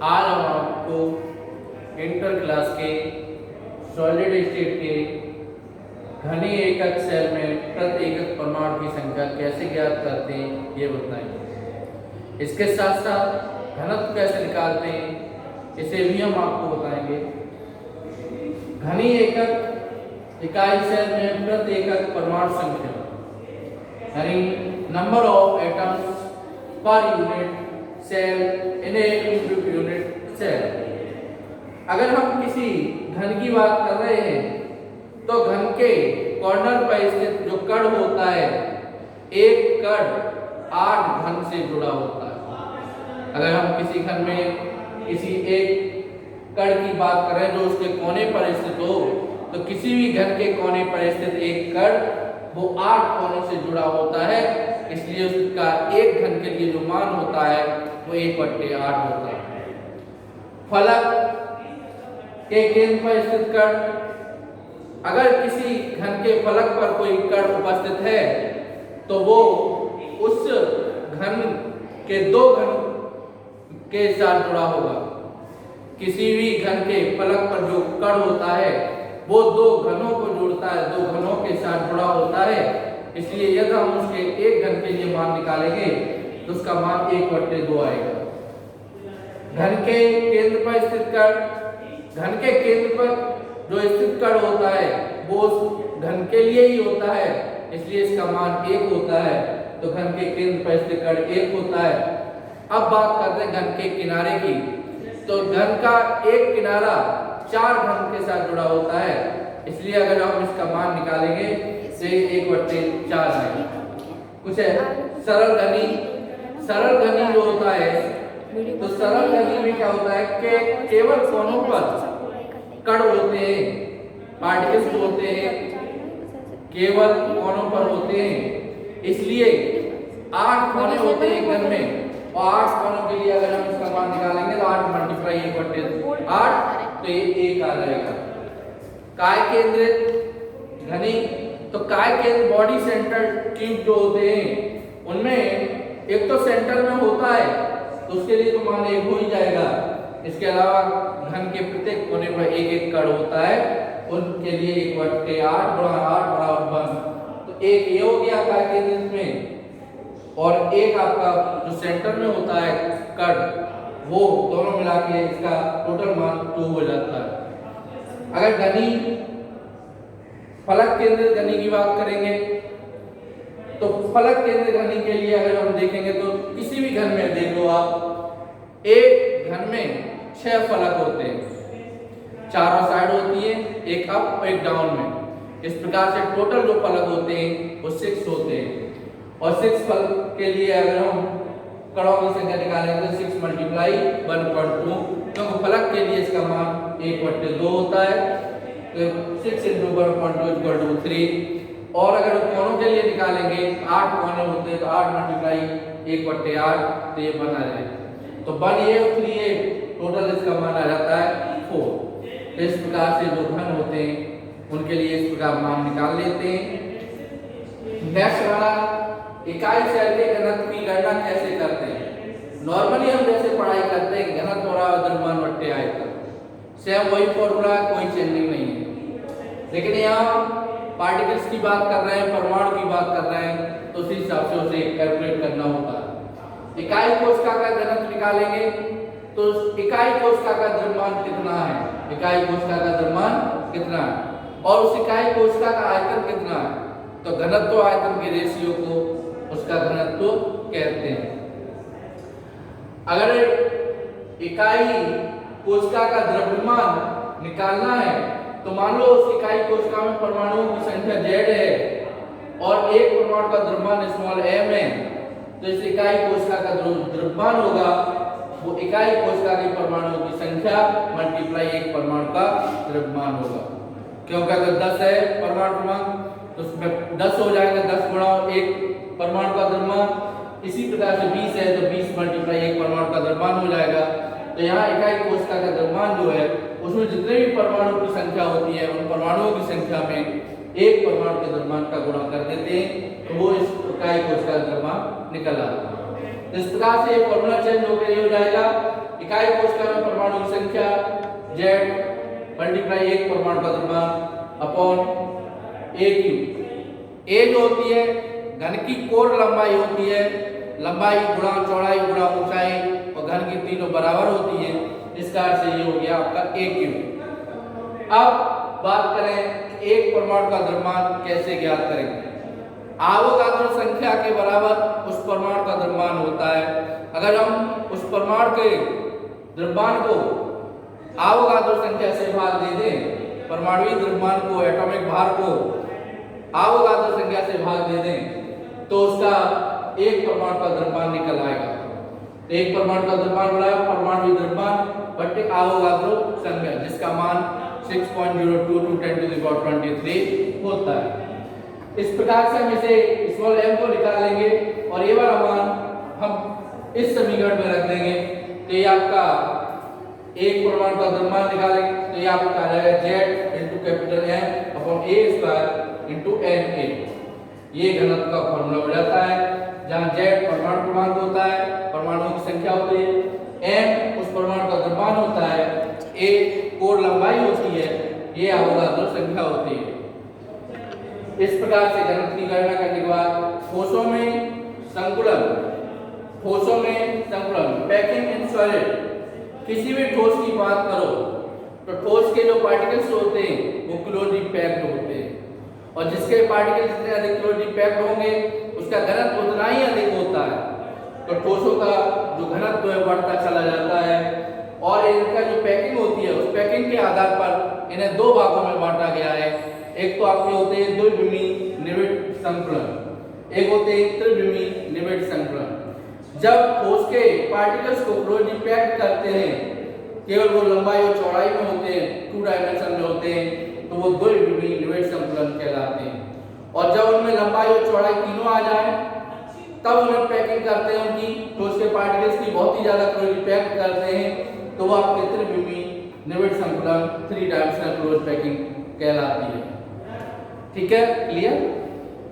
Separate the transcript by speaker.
Speaker 1: आज हम आपको इंटर क्लास के सॉलिड स्टेट के घनी एकक सेल में प्रति एकक परमाणु की संख्या कैसे ज्ञात करते हैं ये बताएंगे। इसके साथ साथ घनत्व कैसे निकालते हैं इसे भी हम आपको बताएंगे। घनी एकक इकाई सेल में प्रति एकक परमाणु संख्या यानी नंबर ऑफ एटम्स पर unit cell in a unit cell. अगर हम किसी घन की बात कर रहे हैं तो घन के कॉर्नर पर स्थित जो कण होता है, एक कण 8 घन से जुड़ा होता है। अगर हम किसी घन में किसी एक कण की बात करें जो उसके कोने पर स्थित हो, तो किसी भी घन के कोने पर स्थित एक कण वो 8 कोनों से जुड़ा होता है, इसलिए उसका एक घन के लिए जो मान होता है वो 1/8 होता है। फलक के केंद्र पर स्थित कण, अगर किसी घन के फलक पर कोई कण उपस्थित है तो वो उस घन के दो घन के साथ जुड़ा होगा। किसी भी घन के फलक पर जो कण होता है वो दो घनों को जोड़ता है, दो घनों के साथ जुड़ा होता है, इसलिए यदि हम उसके एक घन के लिए मान निकालेंगे तो उसका मान 1/2 आएगा। घन के केंद्र पर स्थित कण, घन के केंद्र पर जो स्थित कण होता है वो उस घन के लिए ही होता है, इसलिए इसका मान 1 होता है। तो घन के केंद्र पर स्थित कण 1 होता है। अब बात करते हैं घन के किनारे की, तो घन का एक किनारा 4 घन के साथ जुड़ा होता है, इसलिए अगर हम इसका मान निकालेंगे तो 1/4 आएगा। कुछ है सरल घनी, सरल घनी जो होता है तो सरल घनी में क्या होता है कि केवल कोनों पर कण होते हैं, पार्टिकल्स होते हैं, केवल कोनों पर होते हैं, इसलिए 8 कोने होते हैं घन में, और 8 कोनों के लिए अगर हम इसका मान निकालेंगे तो 8 × 1/8 तो ये 1 आ जाएगा। काय केंद्रित घनी, तो काय केंद्र बॉडी सेंटर ट्यूब जो होते हैं उनमें एक तो सेंटर में होता है तो उसके लिए तो मान 1 हो ही जाएगा। इसके अलावा घन के प्रत्येक कोने पर एक एक कण होता है, उनके लिए 1/8 × 8 = 1, तो एक ये हो गया काय केंद्रित में, और एक आपका जो सेंटर में होता है कण, वो दोनों मिला के इसका टोटल मान 2 हो जाता है। अगर घनी फलक केंद्रित घनी की बात करेंगे तो फलक केंद्रित घनी के लिए अगर हम देखेंगे तो किसी भी घन में देख लो आप, एक घन में 6 फलक होते हैं, चारों साइड होती है, एक अप और एक डाउन में। इस प्रकार से टोटल जो फलक होते हैं वो 6 होते हैं, और 6 फलक के लिए अगर हम कणों की संख्या निकालेंगे तो 6 × 1/2, क्योंकि फलक के लिए इसका मान 1/2 होता है, तो 6 × 1/2 = 3। और अगर कोनों के लिए निकालेंगे 8 कोने होते हैं तो 8 × 1/8 तो ये बना जाएगा, तो 1 ये 3 ये टोटल इसका मान आ जाता है 4। तो इस प्रकार से जो घन होते हैं उनके लिए इस प्रकार मान निकाल लेते हैं। नेक्स्ट वाला इकाई सेल के घनत्व की गणना कैसे करते हैं। नॉर्मली हम जैसे पढ़ाई करते हैं घनत्व बराबर द्रव्यमान बट्टे आयतन, सेम वही फॉर्मूला, कोई चेंजिंग नहीं है, लेकिन यहाँ पार्टिकल्स की बात कर रहे हैं, परमाणु की बात कर रहे हैं, तो उसी हिसाब से उसे कैलकुलेट करना होता है। इकाई कोशिका का घनत्व निकालेंगे तो इकाई कोशिका का द्रव्यमान कितना है, इकाई कोशिका का द्रव्यमान कितना है, और उस इकाई कोशिका का आयतन कितना है, तो घनत्व आयतन के रेशियो को उसका घनत्व कहते हैं। अगर इकाई कोशिका का द्रव्यमान निकालना है तो मान लो उस इकाई कोशिका में परमाणुओं की संख्या Z है और एक परमाणु का द्रव्यमान m है, तो इस इकाई कोशिका का जो द्रव्यमान होगा वो इकाई कोशिका की परमाणुओं की संख्या × एक परमाणु का द्रव्यमान होगा। क्योंकि अगर 10 है परमाणु क्रमांक तो उसमें 10 हो जाएगा, 10 × 1 परमाणु का द्रव्यमान। इसी प्रकार से 20 है तो 20 × 1 परमाणु का द्रव्यमान हो जाएगा। तो यहाँ इकाई कोशिका का द्रव्यमान जो है उसमें जितने भी परमाणु की संख्या होती है उन परमाणुओं की संख्या में एक परमाणु के द्रव्यमान का गुणा कर देते हैं, तो वो इस इकाई कोशिका का द्रव्यमान निकल आता है। इस प्रकार से फॉर्मूला चेंज हो जाएगा इकाई कोशिका में परमाणु की संख्या Z मल्टीप्लाई एक परमाणु का द्रव्यमान अपॉन AQ। A जो होती है घन की कोर लंबाई होती है, लंबाई गुणा चौड़ाई गुणा ऊंचाई, और घन की तीनों बराबर होती है, इसका अर्थ ये हो गया आपका AQ। अब बात करें कि एक परमाणु का द्रव्यमान कैसे ज्ञात करेंगे। आवोगाद्रो संख्या के बराबर उस परमाणु का द्रव्यमान होता है। अगर हम उस परमाणु के द्रव्यमान को आवोगाद्रो संख्या से भाग दे दें, परमाणुविक द्रव्यमान को, एटॉमिक भार को आवोगाद्रो संख्या से भाग दे दें, तो उसका एक परमाणु का द्रव्यमान निकल आएगा। एक परमाणु का द्रव्यमान बड़ा परमाणुविक द्रव्यमान बटे आवोगाद्रो संख्या, जिसका मान 6.02 × 10⁻23 होता है। इस प्रकार से हम इसे स्मॉल m को निकालेंगे और ये वाला मान हम इस समीकरण में रख देंगे। तो ये आपका एक परमाणु का द्रव्यमान निकालेंगे तो ये आपका आ जाएगा Z × capital M upon A square × Na। ये घनत्व का फॉर्मूला हो जाता है, जहाँ Z परमाणु क्रमांक होता है, परमाणुओं की संख्या होती है, M उस परमाणु का द्रव्यमान होता है, A कोर लंबाई होती है, ये आवोगाद्रो संख्या होती है। इस प्रकार से घनत्व की गणना करने के बाद ठोसों में संकुलन पैकिंग इन सॉलिड, किसी भी ठोस की बात करो तो ठोस के जो पार्टिकल्स होते हैं वो क्लोजली पैक्ड होते हैं, और जिसके पार्टिकल्स जितने अधिक क्लोजली पैक्ड होंगे उसका घनत्व उतना ही अधिक होता है। तो ठोसों का जो घनत्व है बढ़ता चला जाता है, और इनका जो पैकिंग होती है उस पैकिंग के आधार पर इन्हें दो भागों में बांटा गया है। एक तो आपके होते हैं द्विविमी निविड संकुलन, एक होते हैं त्रिविमी निविड संकुलन। जब ठोस के पार्टिकल्स को क्लोजली पैक्ड करते हैं, केवल वो लंबाई और चौड़ाई में होते हैं, 2 डायमेंशन में होते हैं, तो वो द्विविमी निविड संकुलन कहलाते हैं। और जब उनमें लंबाई और चौड़ाई तीनों आ जाए तब उन्हें पैकिंग करते हैं, उनकी ठोस के पार्टिकल्स की बहुत ही ज्यादा क्लोजली पैक्ड करते हैं, तो वो आपके त्रिविमी निविड संकुलन 3 डायमेंशनल क्लोज पैकिंग कहलाती है। ठीक है, क्लियर।